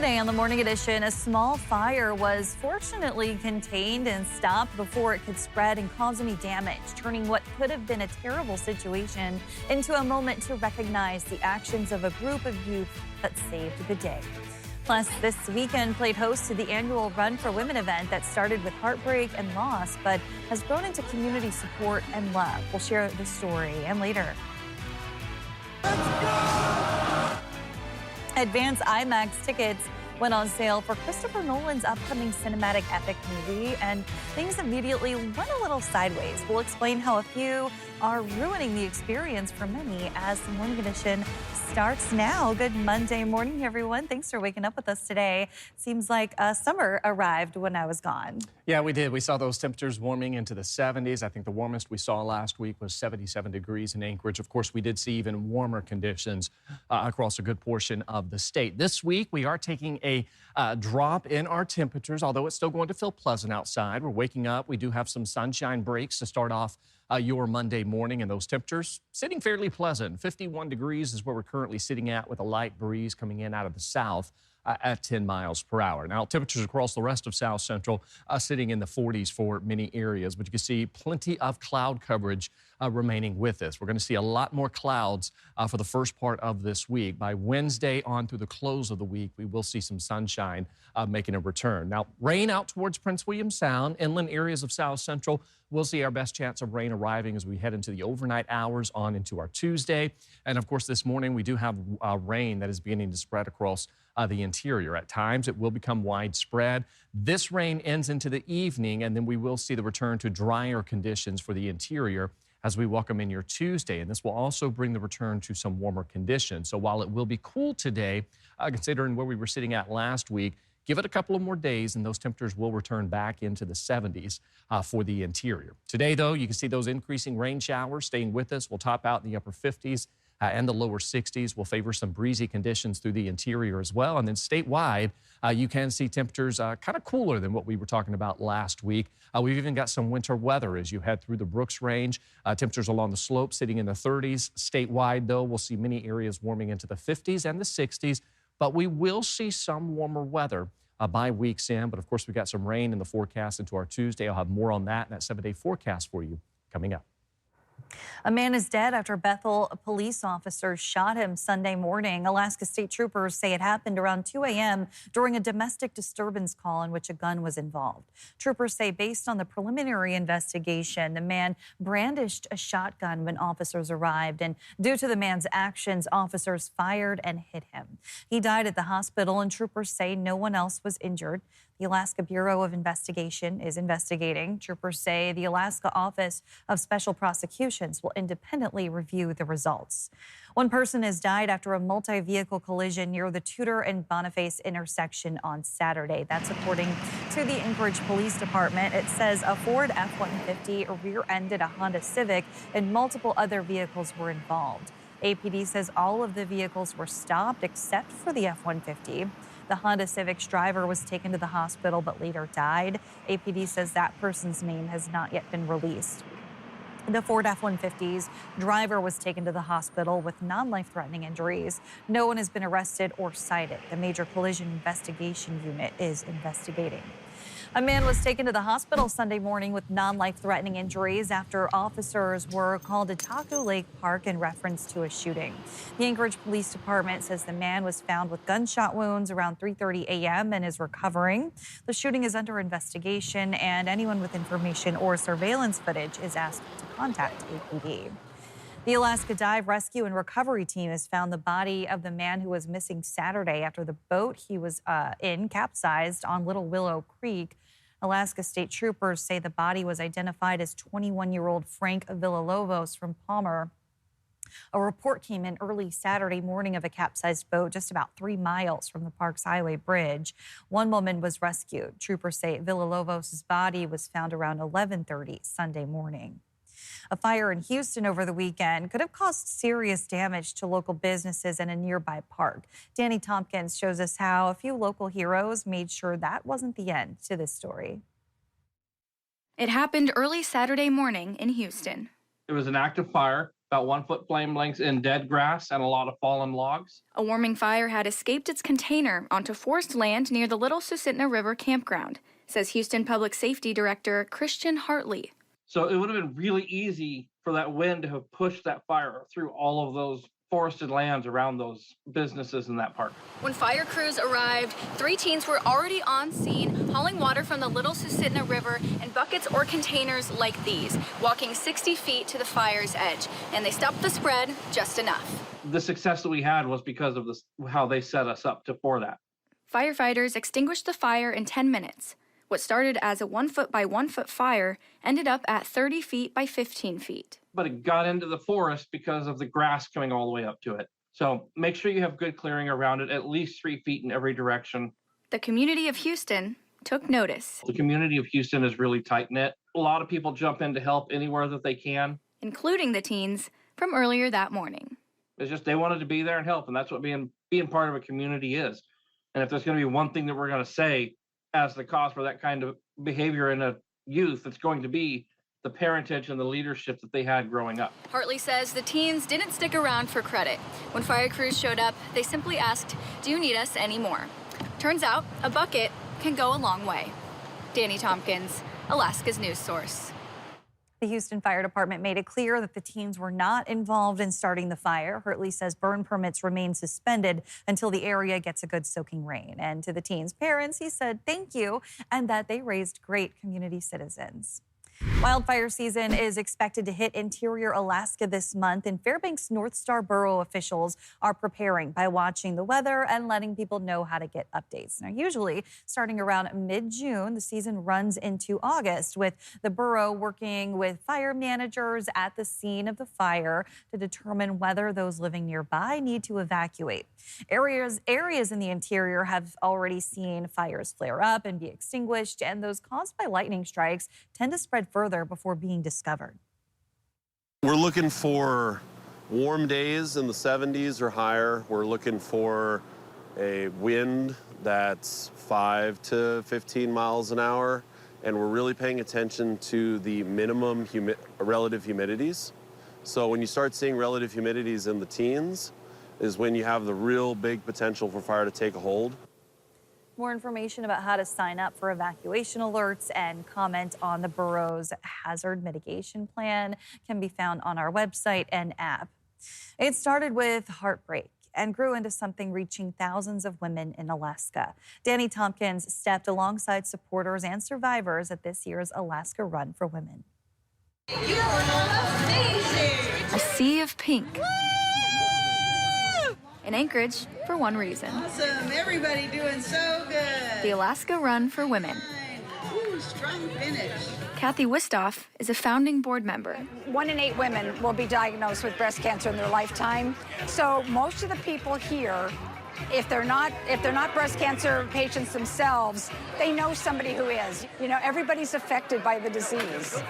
Today on the Morning Edition, a small fire was fortunately contained and stopped before it could spread and cause any damage, turning what could have been a terrible situation into a moment to recognize the actions of a group of youth that saved the day. Plus, this weekend played host to the annual Run for Women event that started with heartbreak and loss, but has grown into community support and love. We'll share the story and later. Advance IMAX tickets went on sale for Christopher Nolan's upcoming cinematic epic movie, and things immediately went a little sideways. We'll explain how a few are ruining the experience for many as the Morning Edition starts now. Good Monday morning, everyone. Thanks for waking up with us today. Seems like summer arrived when I was gone. Yeah, we did. We saw those temperatures warming into the 70s. I think the warmest we saw last week was 77 degrees in Anchorage. Of course, we did see even warmer conditions across a good portion of the state. This week, we are taking a drop in our temperatures, although it's still going to feel pleasant outside. We're waking up. We do have some sunshine breaks to start off your Monday morning, and those temperatures sitting fairly pleasant. 51 degrees is where we're currently sitting at with a light breeze coming in out of the south at 10 miles per hour. Now, temperatures across the rest of South Central sitting in the 40s for many areas, but you can see plenty of cloud coverage remaining with us. We're going to see a lot more clouds for the first part of this week. By Wednesday on through the close of the week, we will see some sunshine making a return. Now, rain out towards Prince William Sound, inland areas of South Central, we'll see our best chance of rain arriving as we head into the overnight hours on into our Tuesday. And of course, this morning we do have rain that is beginning to spread across the interior. At times, it will become widespread. This rain ends into the evening, and then we will see the return to drier conditions for the interior as we welcome in your Tuesday. And this will also bring the return to some warmer conditions. So while it will be cool today, considering where we were sitting at last week, give it a couple of more days and those temperatures will return back into the 70s for the interior. Today, though, you can see those increasing rain showers staying with us. We'll top out in the upper 50s and the lower 60s. Will favor some breezy conditions through the interior as well. And then statewide, you can see temperatures kind of cooler than what we were talking about last week. We've even got some winter weather as you head through the Brooks Range. Temperatures along the slope sitting in the 30s. Statewide, though, we'll see many areas warming into the 50s and the 60s. But we will see some warmer weather by week's end. But of course, we've got some rain in the forecast into our Tuesday. I'll have more on that in that 7-day forecast for you coming up. A man is dead after Bethel police officers shot him Sunday morning. Alaska State Troopers say it happened around 2 a.m. during a domestic disturbance call in which a gun was involved. Troopers say based on the preliminary investigation, the man brandished a shotgun when officers arrived, and due to the man's actions, officers fired and hit him. He died at the hospital, and troopers say no one else was injured. The Alaska Bureau of Investigation is investigating. Troopers say the Alaska Office of Special Prosecutions will independently review the results. One person has died after a multi-vehicle collision near the Tudor and Boniface intersection on Saturday. That's according to the Anchorage Police Department. It says a Ford F-150 rear-ended a Honda Civic and multiple other vehicles were involved. APD says all of the vehicles were stopped except for the F-150. The Honda Civic's driver was taken to the hospital but later died. APD says that person's name has not yet been released. The Ford F-150's driver was taken to the hospital with non-life-threatening injuries. No one has been arrested or cited. The Major Collision Investigation Unit is investigating. A man was taken to the hospital Sunday morning with non-life-threatening injuries after officers were called to Taku Lake Park in reference to a shooting. The Anchorage Police Department says the man was found with gunshot wounds around 3:30 a.m. and is recovering. The shooting is under investigation, and anyone with information or surveillance footage is asked to contact APD. The Alaska Dive Rescue and Recovery Team has found the body of the man who was missing Saturday after the boat he was in capsized on Little Willow Creek. Alaska State Troopers say the body was identified as 21-year-old Frank Villalobos from Palmer. A report came in early Saturday morning of a capsized boat just about 3 miles from the Parks Highway Bridge. One woman was rescued. Troopers say Villalobos' body was found around 11:30 Sunday morning. A fire in Houston over the weekend could have caused serious damage to local businesses and a nearby park. Danny Tompkins shows us how a few local heroes made sure that wasn't the end to this story. It happened early Saturday morning in Houston. It was an active fire about 1 foot flame lengths in dead grass and a lot of fallen logs. A warming fire had escaped its container onto forest land near the Little Susitna River campground, says Houston Public Safety Director Christian Hartley. So it would have been really easy for that wind to have pushed that fire through all of those forested lands around those businesses in that park. When fire crews arrived, 3 teens were already on scene, hauling water from the Little Susitna River in buckets or containers like these, walking 60 feet to the fire's edge, and they stopped the spread just enough. The success that we had was because of how they set us up for that. Firefighters extinguished the fire in 10 minutes. What started as a 1 foot by 1 foot fire ended up at 30 feet by 15 feet. But it got into the forest because of the grass coming all the way up to it. So make sure you have good clearing around it, at least 3 feet in every direction. The community of Houston took notice. The community of Houston is really tight-knit. A lot of people jump in to help anywhere that they can, including the teens from earlier that morning. It's just they wanted to be there and help, and that's what being part of a community is. And if there's going to be one thing that we're going to say as the cause for that kind of behavior in a youth, it's going to be the parentage and the leadership that they had growing up. Hartley says the teens didn't stick around for credit. When fire crews showed up, they simply asked, "Do you need us anymore?" Turns out a bucket can go a long way. Danny Tompkins, Alaska's news source. The Houston Fire Department made it clear that the teens were not involved in starting the fire. Hartley says burn permits remain suspended until the area gets a good soaking rain. And to the teens' parents, he said thank you and that they raised great community citizens. Wildfire season is expected to hit interior Alaska this month, and Fairbanks North Star Borough officials are preparing by watching the weather and letting people know how to get updates. Now, usually starting around mid-June, the season runs into August, with the borough working with fire managers at the scene of the fire to determine whether those living nearby need to evacuate. Areas in the interior have already seen fires flare up and be extinguished, and those caused by lightning strikes tend to spread further before being discovered. We're looking for warm days in the 70s or higher. We're looking for a wind that's 5 to 15 miles an hour, and we're really paying attention to the minimum relative humidities. So when you start seeing relative humidities in the teens is when you have the real big potential for fire to take a hold. More information about how to sign up for evacuation alerts and comment on the borough's hazard mitigation plan can be found on our website and app. It started with heartbreak and grew into something reaching thousands of women in Alaska. Danny Tompkins stepped alongside supporters and survivors at this year's Alaska Run for Women. You are amazing! A sea of pink. In Anchorage for one reason. Awesome, everybody doing so good. The Alaska Run for Women. Ooh, strong finish. Kathy Wistoff is a founding board member. 1 in 8 women will be diagnosed with breast cancer in their lifetime. So most of the people here, if they're not breast cancer patients themselves, they know somebody who is. You know, everybody's affected by the disease.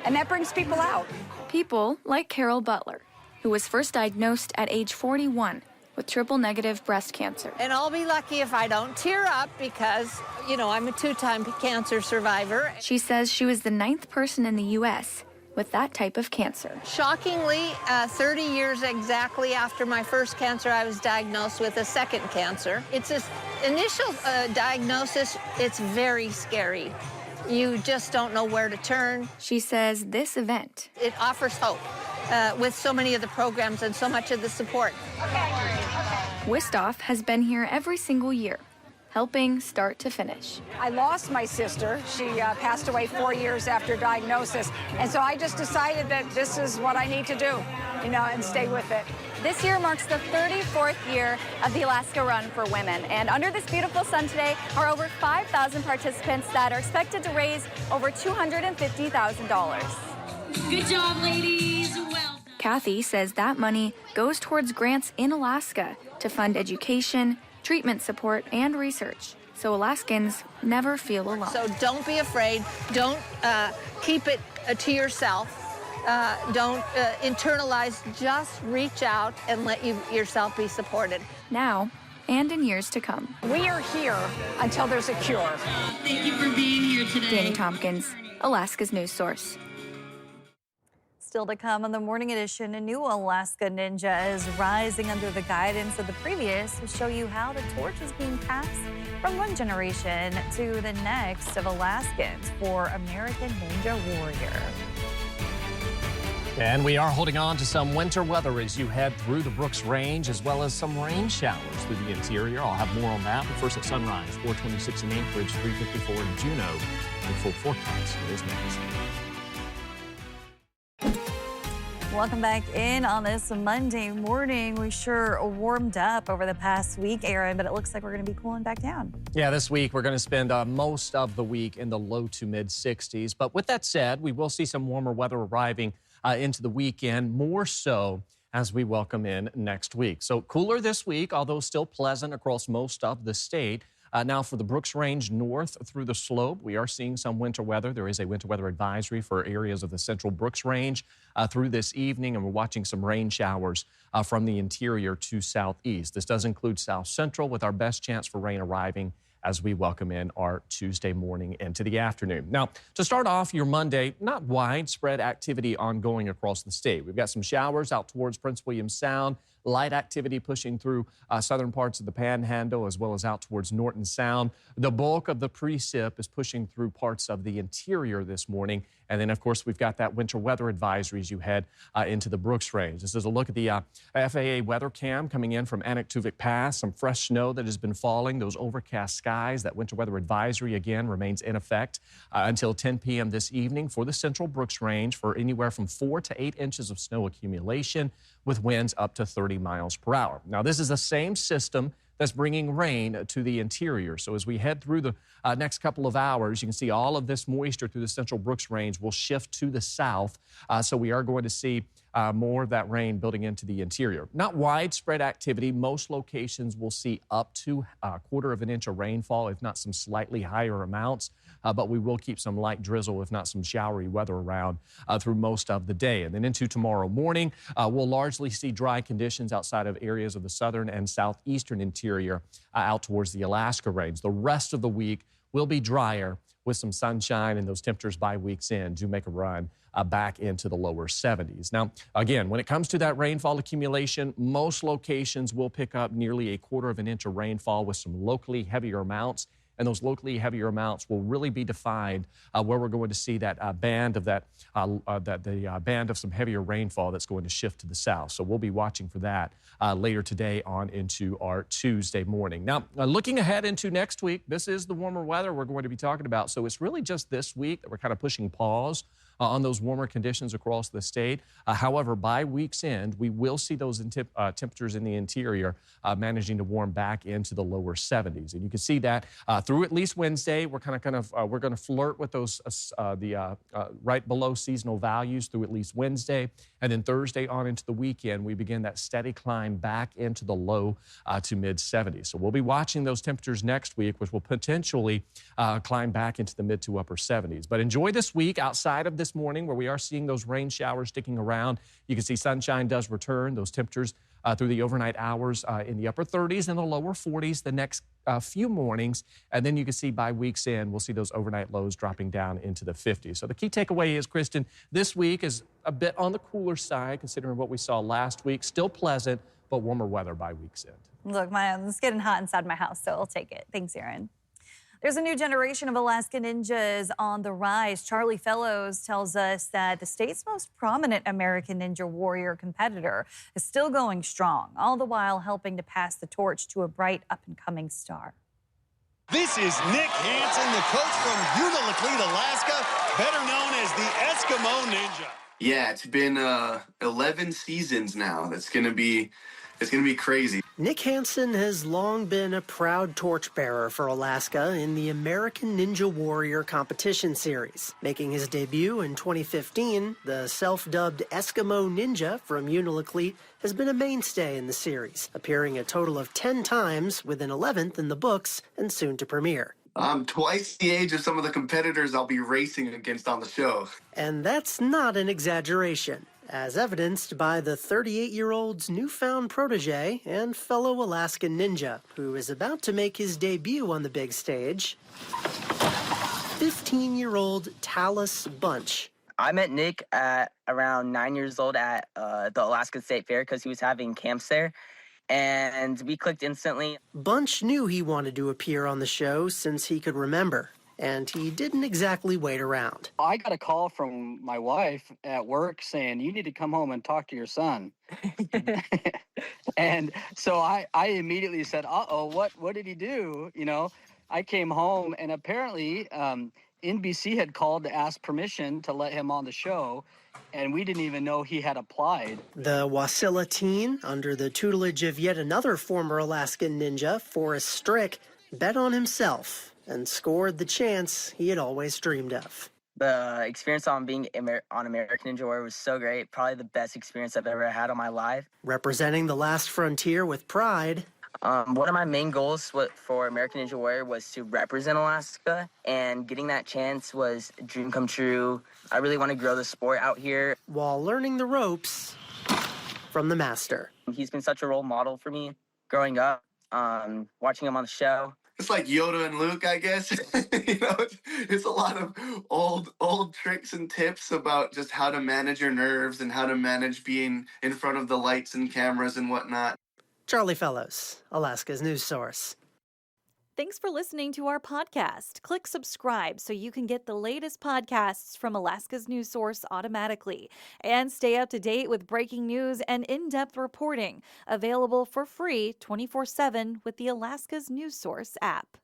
And that brings people out. People like Carol Butler, who was first diagnosed at age 41 with triple-negative breast cancer. And I'll be lucky if I don't tear up because, you know, I'm a 2-time cancer survivor. She says she was the 9th person in the U.S. with that type of cancer. Shockingly, 30 years exactly after my first cancer, I was diagnosed with a second cancer. It's this initial diagnosis, it's very scary. You just don't know where to turn. She says this event, it offers hope with so many of the programs and so much of the support. Wistoff has been here every single year, helping start to finish. I lost my sister. She passed away 4 years after diagnosis. And so I just decided that this is what I need to do, you know, and stay with it. This year marks the 34th year of the Alaska Run for Women. And under this beautiful sun today are over 5,000 participants that are expected to raise over $250,000. Good job, ladies. Well done. Kathy says that money goes towards grants in Alaska to fund education, treatment support, and research, so Alaskans never feel alone. So don't be afraid. Don't keep it to yourself. Don't internalize. Just reach out and let yourself be supported. Now and in years to come. We are here until there's a cure. Thank you for being here today. Danny Tompkins, Alaska's news source. still to come on the Morning Edition. A new Alaska Ninja is rising under the guidance of the previous to show you how the torch is being passed from one generation to the next of Alaskans for American Ninja Warrior. And we are holding on to some winter weather as you head through the Brooks Range, as well as some rain showers through the interior. I'll have more on that, but first at sunrise, 426 in Anchorage, 354 in Juneau. The full forecast is next. Welcome back in on this Monday morning. We sure warmed up over the past week, Aaron, but it looks like we're going to be cooling back down. Yeah, this week we're going to spend most of the week in the low to mid 60s. But with that said, we will see some warmer weather arriving into the weekend, more so as we welcome in next week. So cooler this week, although still pleasant across most of the state. Now for the Brooks Range north through the slope, we are seeing some winter weather. There is a winter weather advisory for areas of the central Brooks Range through this evening, and we're watching some rain showers from the interior to southeast. This does include south central with our best chance for rain arriving as we welcome in our Tuesday morning into the afternoon. Now, to start off your Monday, not widespread activity ongoing across the state. We've got some showers out towards Prince William Sound, light activity pushing through southern parts of the Panhandle as well as out towards Norton Sound. The bulk of the precip is pushing through parts of the interior this morning. And then, of course, we've got that winter weather advisory as you head into the Brooks Range. This is a look at the FAA weather cam coming in from Anaktuvuk Pass. Some fresh snow that has been falling, those overcast skies. That winter weather advisory, again, remains in effect until 10 p.m. this evening for the central Brooks Range for anywhere from 4 to 8 inches of snow accumulation with winds up to 30 miles per hour. Now, this is the same system that's bringing rain to the interior. So as we head through the next couple of hours, you can see all of this moisture through the central Brooks Range will shift to the south. So we are going to see more of that rain building into the interior. Not widespread activity. Most locations will see up to a quarter of an inch of rainfall, if not some slightly higher amounts. But we will keep some light drizzle, if not some showery weather around through most of the day. And then into tomorrow morning, we'll largely see dry conditions outside of areas of the southern and southeastern interior out towards the Alaska Range. The rest of the week will be drier with some sunshine, and those temperatures by week's end do make a run back into the lower 70s. Now, again, when it comes to that rainfall accumulation, most locations will pick up nearly a quarter of an inch of rainfall with some locally heavier amounts. And those locally heavier amounts will really be defined where we're going to see that band of band of some heavier rainfall that's going to shift to the south. So we'll be watching for that later today on into our Tuesday morning. Now, looking ahead into next week, this is the warmer weather we're going to be talking about. So it's really just this week that we're kind of pushing pause on those warmer conditions across the state. However, by week's end, we will see those temperatures in the interior managing to warm back into the lower 70s. And you can see that through at least Wednesday, we're going to flirt with those right below seasonal values through at least Wednesday. And then Thursday on into the weekend, we begin that steady climb back into the low to mid 70s. So we'll be watching those temperatures next week, which will potentially climb back into the mid to upper 70s. But enjoy this week outside of this morning where we are seeing those rain showers sticking around. You can see sunshine does return. Those temperatures through the overnight hours in the upper 30s and the lower 40s the next few mornings. And then you can see by week's end, we'll see those overnight lows dropping down into the 50s. So the key takeaway is, Kristen, this week is a bit on the cooler side considering what we saw last week. Still pleasant, but warmer weather by week's end. Look, it's getting hot inside my house, so I'll take it. Thanks, Aaron. There's a new generation of Alaska Ninjas on the rise. Charlie Fellows tells us that the state's most prominent American Ninja Warrior competitor is still going strong, all the while helping to pass the torch to a bright up-and-coming star. This is Nick Hansen, the coach from Unalakleet, Alaska, better known as the Eskimo Ninja. Yeah, it's been 11 seasons now. It's gonna be crazy. Nick Hansen has long been a proud torchbearer for Alaska in the American Ninja Warrior competition series. Making his debut in 2015, the self-dubbed Eskimo Ninja from Unalakleet has been a mainstay in the series, appearing a total of 10 times with an 11th in the books and soon to premiere. I'm twice the age of some of the competitors I'll be racing against on the show. And that's not an exaggeration, as evidenced by the 38-year-old's newfound protege and fellow Alaskan ninja, who is about to make his debut on the big stage, 15-year-old Talus Bunch. I met Nick at around 9 years old at the Alaska State Fair because he was having camps there, and we clicked instantly. Bunch knew he wanted to appear on the show since he could remember, and he didn't exactly wait around. I got a call from my wife at work saying, you need to come home and talk to your son. And so I immediately said, uh-oh, what did he do? You know, I came home and apparently NBC had called to ask permission to let him on the show, and we didn't even know he had applied. The Wasilla teen, under the tutelage of yet another former Alaskan ninja, Forrest Strick, bet on himself and scored the chance he had always dreamed of. The experience on being on American Ninja Warrior was so great. Probably the best experience I've ever had in my life. Representing the last frontier with pride. One of my main goals for American Ninja Warrior was to represent Alaska, and getting that chance was a dream come true. I really want to grow the sport out here. While learning the ropes from the master. He's been such a role model for me growing up, watching him on the show. It's like Yoda and Luke, I guess. You know, it's a lot of old tricks and tips about just how to manage your nerves and how to manage being in front of the lights and cameras and whatnot. Charlie Fellows, Alaska's news source. Thanks for listening to our podcast. Click subscribe so you can get the latest podcasts from Alaska's news source automatically. And stay up to date with breaking news and in-depth reporting. Available for free 24/7 with the Alaska's news source app.